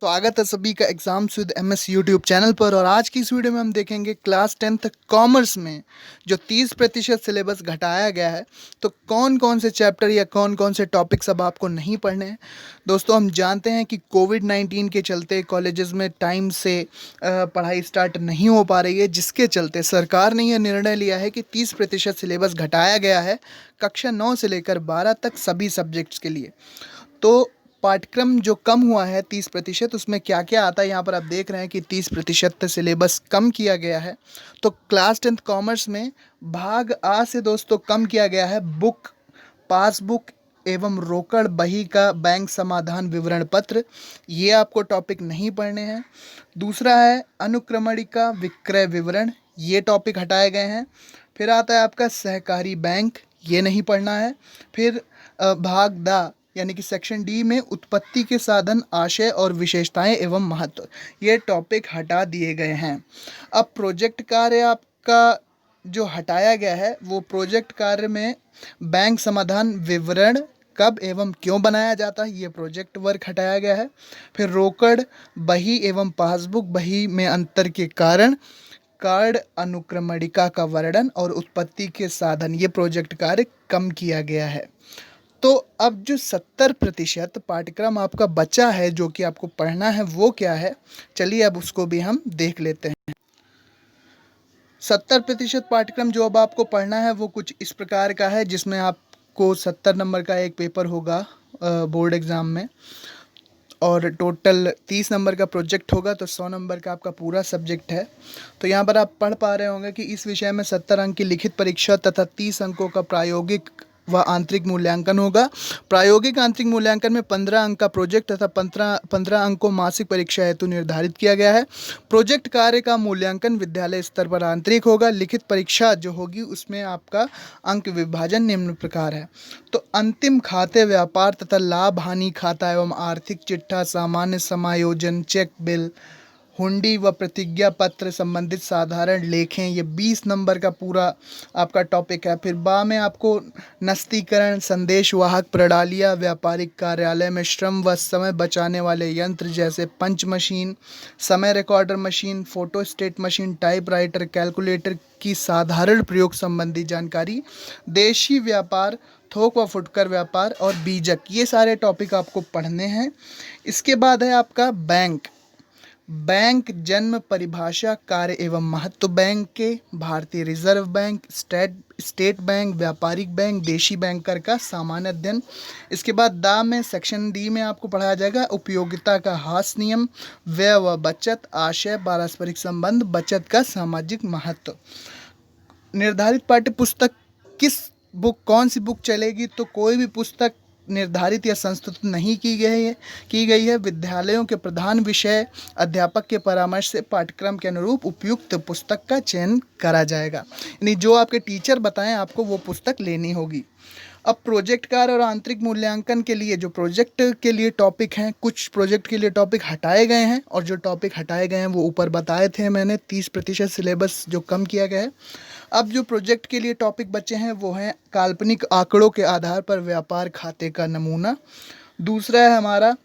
स्वागत है सभी का exams with MS YouTube channel पर। और आज की इस वीडियो में हम देखेंगे क्लास 10th कॉमर्स में जो 30% सिलेबस घटाया गया है, तो कौन कौन से चैप्टर या कौन कौन से टॉपिक्स अब आपको नहीं पढ़ने हैं। दोस्तों, हम जानते हैं कि कोविड-19 के चलते कॉलेजेस में टाइम से पढ़ाई स्टार्ट नहीं हो पा रही है, जिसके चलते सरकार ने यह निर्णय लिया है कि 30% सिलेबस घटाया गया है कक्षा 9 से लेकर 12 तक सभी सब्जेक्ट्स के लिए। तो पाठ्यक्रम जो कम हुआ है 30%, उसमें क्या क्या आता है यहाँ पर आप देख रहे हैं कि 30% सिलेबस कम किया गया है। तो क्लास 10th कॉमर्स में भाग आ से दोस्तों कम किया गया है बुक, पासबुक एवं रोकड़ बही का बैंक समाधान विवरण पत्र, ये आपको टॉपिक नहीं पढ़ने हैं। दूसरा है अनुक्रमणिका विक्रय विवरण, ये टॉपिक हटाए गए हैं। फिर आता है आपका सहकारी बैंक, ये नहीं पढ़ना है। फिर भाग दा यानी कि सेक्शन डी में उत्पत्ति के साधन, आशय और विशेषताएं एवं महत्व, ये टॉपिक हटा दिए गए हैं। अब प्रोजेक्ट कार्य आपका जो हटाया गया है, वो प्रोजेक्ट कार्य में बैंक समाधान विवरण कब एवं क्यों बनाया जाता है, ये प्रोजेक्ट वर्क हटाया गया है। फिर रोकड़ बही एवं पासबुक बही में अंतर के कारण, कार्ड अनुक्रमणिका का वर्णन और उत्पत्ति के साधन, ये प्रोजेक्ट कार्य कम किया गया है। तो अब जो 70% पाठ्यक्रम आपका बचा है जो कि आपको पढ़ना है, वो क्या है, चलिए अब उसको भी हम देख लेते हैं। 70% पाठ्यक्रम जो अब आपको पढ़ना है वो कुछ इस प्रकार का है, जिसमें आपको 70 नंबर का एक पेपर होगा बोर्ड एग्ज़ाम में, और टोटल 30 नंबर का प्रोजेक्ट होगा, तो 100 नंबर का आपका पूरा सब्जेक्ट है। तो यहाँ पर आप पढ़ पा रहे होंगे कि इस विषय में 70 अंक की लिखित परीक्षा तथा 30 अंकों का प्रायोगिक व आंतरिक मूल्यांकन होगा। प्रायोगिक आंतरिक मूल्यांकन में 15 अंक का प्रोजेक्ट तथा 15 अंक को मासिक परीक्षा हेतु निर्धारित किया गया है। प्रोजेक्ट कार्य का मूल्यांकन विद्यालय स्तर पर आंतरिक होगा। लिखित परीक्षा जो होगी उसमें आपका अंक विभाजन निम्न प्रकार है। तो अंतिम खाते, व्यापार तथा लाभ हानि खाता एवं आर्थिक चिट्ठा, सामान्य समायोजन, चेक बिल, हुंडी व प्रतिज्ञा पत्र संबंधित साधारण लेखें, ये 20 नंबर का पूरा आपका टॉपिक है। फिर बा में आपको नस्तीकरण, संदेश वाहक प्रणालियाँ, व्यापारिक कार्यालय में श्रम व समय बचाने वाले यंत्र जैसे पंच मशीन, समय recorder machine, photo state machine, typewriter, calculator की साधारण प्रयोग संबंधी जानकारी, देशी व्यापार, थोक व फुटकर व्यापार और बीजक, ये सारे टॉपिक आपको पढ़ने हैं। इसके बाद है आपका बैंक। बैंक जन्म, परिभाषा, कार्य एवं महत्व बैंक के, भारतीय रिजर्व बैंक, स्टेट बैंक, व्यापारिक बैंक, देशी बैंकर का सामान्य अध्ययन। इसके बाद दा में सेक्शन डी में आपको पढ़ाया जाएगा उपयोगिता का हास नियम, व्यय व बचत, आशय, पारस्परिक संबंध, बचत का सामाजिक महत्व। निर्धारित पाठ्य पुस्तक किस बुक, कौन सी बुक चलेगी, तो कोई भी पुस्तक निर्धारित या संस्तुत नहीं की गई है। विद्यालयों के प्रधान विषय अध्यापक के परामर्श से पाठ्यक्रम के अनुरूप उपयुक्त पुस्तक का चयन करा जाएगा, यानी जो आपके टीचर बताएं आपको वो पुस्तक लेनी होगी। अब प्रोजेक्ट कार्य और आंतरिक मूल्यांकन के लिए जो प्रोजेक्ट के लिए टॉपिक हैं, कुछ प्रोजेक्ट के लिए टॉपिक हटाए गए हैं, और जो टॉपिक हटाए गए हैं वो ऊपर बताए थे मैंने। 30% सिलेबस जो कम किया गया है। अब जो प्रोजेक्ट के लिए टॉपिक बचे हैं वो हैं काल्पनिक आंकड़ों के आधार पर व्यापार खाते का नमूना। दूसरा है हमारा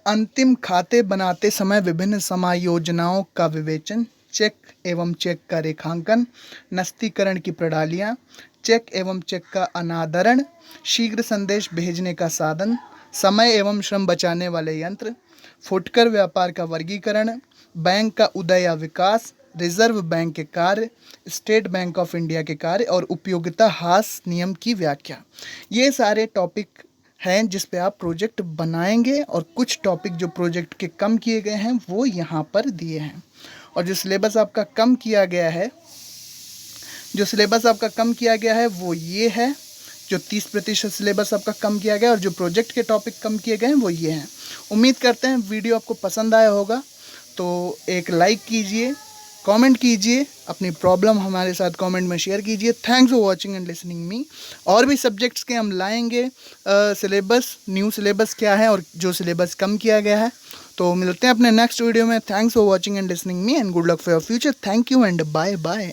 अंतिम खाते बनाते समय विभिन्न समायोजनाओं का विवेचन, चेक एवं चेक का रेखांकन, नस्तीकरण की प्रणालियाँ, चेक एवं चेक का अनादरण, शीघ्र संदेश भेजने का साधन, समय एवं श्रम बचाने वाले यंत्र, फुटकर व्यापार का वर्गीकरण, बैंक का उदय या विकास, रिजर्व बैंक के कार्य, स्टेट बैंक ऑफ इंडिया के कार्य और उपयोगिता हास नियम की व्याख्या, ये सारे टॉपिक हैं जिस पे आप प्रोजेक्ट बनाएंगे। और कुछ टॉपिक जो प्रोजेक्ट के कम किए गए हैं वो यहाँ पर दिए हैं। और जो सिलेबस आपका कम किया गया है, वो ये है। जो 30% सिलेबस आपका कम किया गया और जो प्रोजेक्ट के टॉपिक कम किए गए हैं वो ये हैं। उम्मीद करते हैं वीडियो आपको पसंद आया होगा, तो एक लाइक कीजिए, कमेंट कीजिए, अपनी प्रॉब्लम हमारे साथ कमेंट में शेयर कीजिए। Thanks for watching and listening मी। और भी सब्जेक्ट्स के हम लाएंगे सिलेबस, न्यू सिलेबस क्या है और जो सिलेबस कम किया गया है। तो मिलते हैं अपने नेक्स्ट वीडियो में। Thanks for watching and listening me and good luck for your future. Thank you and bye bye.